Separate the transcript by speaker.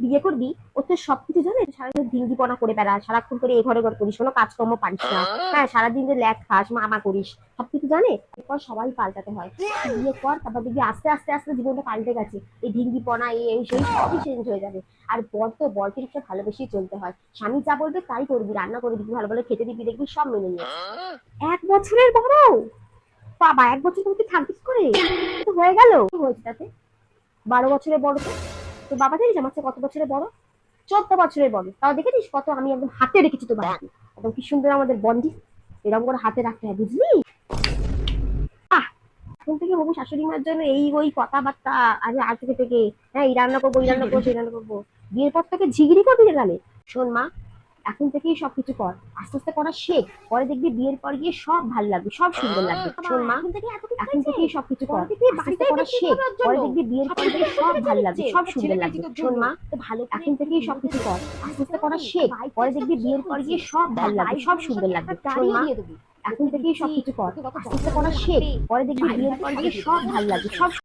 Speaker 1: বিয়ে করবি ও তো সবকিছু জানে, সারাদিন দিনদিপনা করে বেড়া, সারাক্ষণ করে এ ঘরে ঘর করিস, কোনো কাজকর্ম পারিস না। হ্যাঁ, সারাদিন যে ল্যাদ খাস, মামা করিস, সবকিছু জানে। এরপর সবাই পাল্টাতে হয়। বিয়ে কর, তারপর দেখবি আস্তে আস্তে আস্তে জীবনটা পাল্টে গেছে। এই ঢিঙ্গিপনা এই সেই সবই চেঞ্জ হয়ে যাবে। আর বরকে একটু ভালোবেসেই চলতে হয়। স্বামী যা বলবে তাই করবি, রান্না করে দিবি, ভালো ভালো খেতে দিবি, দেখবি সব মেনে নিয়েছে। 1 বছরের বড়, বাবা 1 বছর তুমি থাকবিস করে, এ তো হয়ে গেল, কি হয়েছে তাতে? 12 বছরের বড় তো। তো বাবা জানিস আমার চেয়ে কত বছরের বড়? 14 বছরের বড়। তাও দেখেছিস কত, আমি একদম হাতে রেখেছি তো বাবাকে। একদম কি সুন্দর আমাদের বন্ডিং, এরকম করে হাতে রাখতে হয়, বুঝলি? আহ, এখন থেকে হবু শাশুড়ি মার জন্য এই ওই কথাবার্তা। আরে আজ থেকে হ্যাঁ এই রান্না করবো, এই রান্না করবো, সেই রান্না করবো। বিয়ের পর থেকে ঝিগড়ি করবি রে গালে? শোন মা, এখন থেকেই সবকিছু কর, আস্তে আস্তে করা শেখ। পরে দেখবি বিয়ের পর গিয়ে সব ভালো লাগবে, সব সুন্দর লাগবে। শোন মা, এখন থেকেই সবকিছু কর, আস্তে আস্তে করা শেখ। পরে দেখবি বিয়ের পর গিয়ে সব ভালো লাগবে, সব সুন্দর লাগবে। শোন মা, এখন থেকেই সবকিছু কর, আস্তে আস্তে করা শেখ। পরে দেখবি বিয়ের পর গিয়ে সব ভালো লাগবে, সব সুন্দর লাগবে। শোন মা, এখন থেকেই সবকিছু কর, আস্তে আস্তে করা শেখ। পরে দেখবি বিয়ের পর গিয়ে সব ভালো লাগবে, সব